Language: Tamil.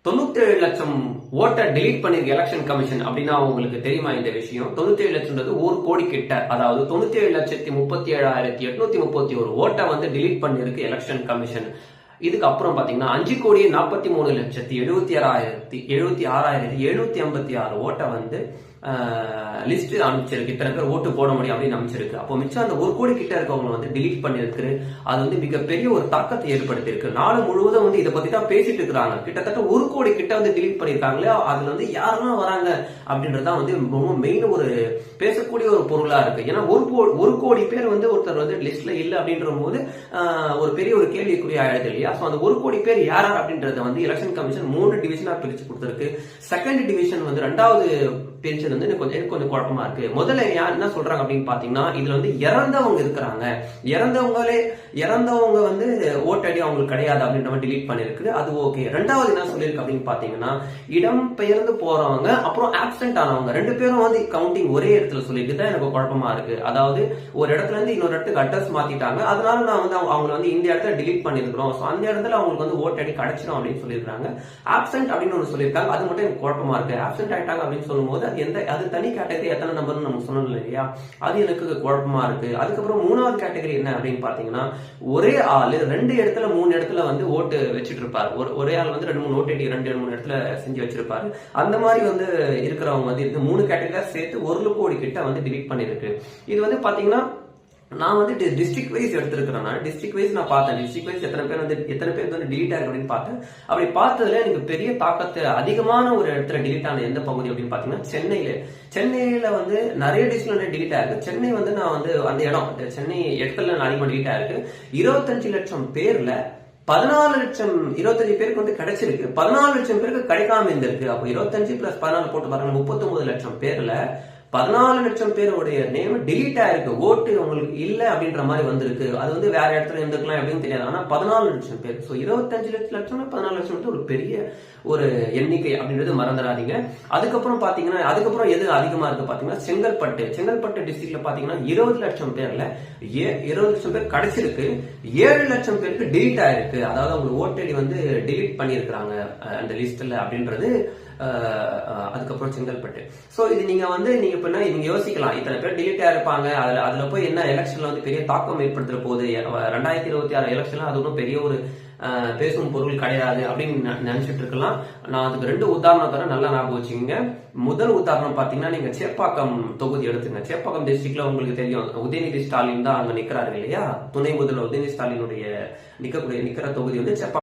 97 லட்சம் ஓட்டை டெலீட் பண்ணிருக்கு எலெக்ஷன் கமிஷன் அப்படின்னா உங்களுக்கு தெரியுமா இந்த விஷயம்? 97 லட்சம்ன்றது 1 கோடி கிட்ட, அதாவது 97,37,831 ஓட்டை வந்து டெலீட் பண்ணிருக்கு எலெக்ஷன் கமிஷன். இதுக்கு அப்புறம் பாத்தீங்கன்னா 5,43,76,756 ஓட்டை வந்து லிஸ்ட் அனுப்பிச்சிருக்கு. இத்தனை பேர் ஓட்டு போட முடியும் அப்படின்னு அமைச்சிருக்கு. அப்போ மிச்சம் அந்த 1 கோடி கிட்ட இருக்கவங்க வந்து டிலீட் பண்ணிருக்கு. அது வந்து மிகப்பெரிய ஒரு தாக்கத்தை ஏற்படுத்தி இருக்கு. நாடு முழுவதும் வந்து இதை பத்தி தான் பேசிட்டு இருக்காங்க. கிட்டத்தட்ட 1 கோடி கிட்ட வந்து டிலீட் பண்ணிருக்காங்களே, அதுல வந்து யாரெல்லாம் வராங்க அப்படின்றதான் வந்து ரொம்ப மெயின் ஒரு பேசக்கூடிய ஒரு பொருளா இருக்கு. ஏன்னா 1 கோடி பேர் வந்து ஒருத்தர் வந்து லிஸ்ட்ல இல்ல அப்படின்ற போது ஒரு பெரிய ஒரு கேள்விக்குரிய ஆயிடுது இல்லையா? சோ அந்த 1 கோடி பேர் யார் அப்படின்றத வந்து எலெக்ஷன் கமிஷன் 3 டிவிஷனா பிரிச்சு கொடுத்திருக்கு. செகண்ட் டிவிஷன் வந்து 2வது பிரிச்சது வந்து எனக்கு கொஞ்சம் குழப்பமா இருக்கு. முதல்ல என்ன சொல்றாங்க அப்படின்னு பாத்தீங்கன்னா, இதுல வந்து இறந்தவங்க இருக்கிறாங்க, இறந்தவங்க வந்து ஓட்டடி அவங்களுக்கு கிடையாது அப்படின்ற மாதிரி டிலீட் பண்ணிருக்கு. அது ஓகே. 2வது என்ன சொல்லிருக்கு அப்படின்னு பாத்தீங்கன்னா, இடம் பெயர்ந்து போறவங்க அப்புறம் ஆப்சென்ட் ஆனவங்க 2 பேரும் வந்து கவுண்டிங் ஒரே இடத்துல சொல்லிட்டு தான் எனக்கு குழப்பமா இருக்கு. அதாவது ஒரு இடத்துல இருந்து இன்னொரு இடத்துக்கு அட்ரஸ் மாத்திட்டாங்க, அதனால நான் வந்து அவங்களை வந்து இந்த இடத்துல டிலீட் பண்ணிருக்கிறோம், அந்த இடத்துல அவங்களுக்கு வந்து ஓட்டடி கிடைச்சிடும் அப்படின்னு சொல்லியிருக்காங்க. ஆப்சென்ட் அப்படின்னு ஒன்று சொல்லியிருக்காங்க. அது மட்டும் எனக்கு குழப்பமா இருக்கு. ஆப்சென்ட் ஆயிட்டாங்க அப்படின்னு சொல்லும்போது அது தனி கேட்டகரி எத்தனை நம்பர்னு நம்ம சொன்னோம் இல்லையா? அது எனக்கு குழப்பமா இருக்கு. அதுக்கப்புறம் 3வது கேட்டகரி என்ன அப்படின்னு பாத்தீங்கன்னா, ஒரே ஆளு 2 இடத்துல 3 இடத்துல வந்து ஓட்டு வச்சுட்டு இருப்பாரு. ஒரே ஆள் வந்து 2-3 ஓட்டு 2-3 இடத்துல செஞ்சு வச்சிருப்பாரு. அந்த மாதிரி வந்து இருக்கிறவங்க வந்து 3 கேட்டகரியா சேர்த்து 1 கோடி கிட்ட வந்து டிலீட் பண்ணிருக்கு. இது வந்து பாத்தீங்கன்னா, நான் வந்து டிஸ்ட்ரிக்ட் வைஸ் எடுத்திருக்கிறேன். டிஸ்ட்ரிக்ட் வைஸ் நான் பார்த்தேன். டிஸ்ட்ரிக்ட் வைஸ் எத்தனை பேர் வந்து டிலீட் ஆயிருக்கு அப்படின்னு பார்த்தேன். அப்படி பார்த்ததுல எனக்கு பெரிய தாக்கத்தை அதிகமான ஒரு இடத்துல டிலீட் ஆன எந்த பகுதி அப்படின்னு பாத்தீங்கன்னா, சென்னையில வந்து நிறைய டிஸ்ட்ரிக்ட்ல டிலீட் ஆயிருக்கு. சென்னை வந்து நான் வந்து அந்த இடம் சென்னை இடத்துல அதிகமாக டிலீட் ஆயிருக்கு. 25 லட்சம் பேர்ல 25 பேருக்கு வந்து கிடைச்சிருக்கு, 14 லட்சம் பேருக்கு கிடைக்காம இருந்திருக்கு. அப்போ 25 + 14 போட்டு பாருங்க, 39 லட்சம் பேர்ல 14 லட்சம் பேருடைய நேம் டிலீட் ஆயிருக்கு. ஓட்டு உங்களுக்கு இல்ல அப்படின்ற மாதிரி வந்திருக்கு. அது வந்து வேற இடத்துல இருந்திருக்கலாம் அப்படின்னு தெரியாது. ஆனா 14 லட்சம் பேர். சோ 25 லட்சம் 14 லட்சம் வந்து ஒரு பெரிய ஒரு எண்ணிக்கை அப்படின்றது மறந்துடாதீங்க. அதுக்கப்புறம் பாத்தீங்கன்னா, அதுக்கப்புறம் எது அதிகமா இருக்கு பாத்தீங்கன்னா, செங்கல்பட்டு டிஸ்ட்ரிக்ட்ல பாத்தீங்கன்னா 20 லட்சம் பேர்ல 20 லட்சம் பேர் கிடைச்சிருக்கு, 7 லட்சம் பேருக்கு டிலீட் ஆயிருக்கு. அதாவது அவங்க ஓட்டடி வந்து டிலீட் பண்ணிருக்காங்க அந்த லிஸ்ட்ல அப்படின்றது. அதுக்கப்புறம் செங்கல்பட்டு. சோ இது நீங்க இப்ப நீங்க யோசிக்கலாம், இத்தனை பேர் டிலீட் ஆயிருப்பாங்க, அதுல போய் என்ன எலெக்ஷன்ல வந்து பெரிய தாக்கம் ஏற்படுத்துற போது 2026 எலெக்ஷன்ல அது ஒன்றும் பெரிய ஒரு பேசும் பொருள் கிடையாது அப்படின்னு நினைச்சிட்டு இருக்கலாம். நான் அதுக்கு 2 உதாரணம் தரேன், நல்லா ஞாபகம் வச்சுக்கோங்க. முதல் உதாரணம் பாத்தீங்கன்னா, நீங்க சேப்பாக்கம் தொகுதி எடுத்துங்க. சேப்பாக்கம் டிஸ்ட்ரிக்ட்ல உங்களுக்கு தெரியும், உதயநிதி ஸ்டாலின் தான் அங்க நிக்கிறாரு இல்லையா? துணை முதல்வர் உதயநிதி ஸ்டாலினுடைய நிக்கிற தொகுதி வந்து சேப்பாக்கம்.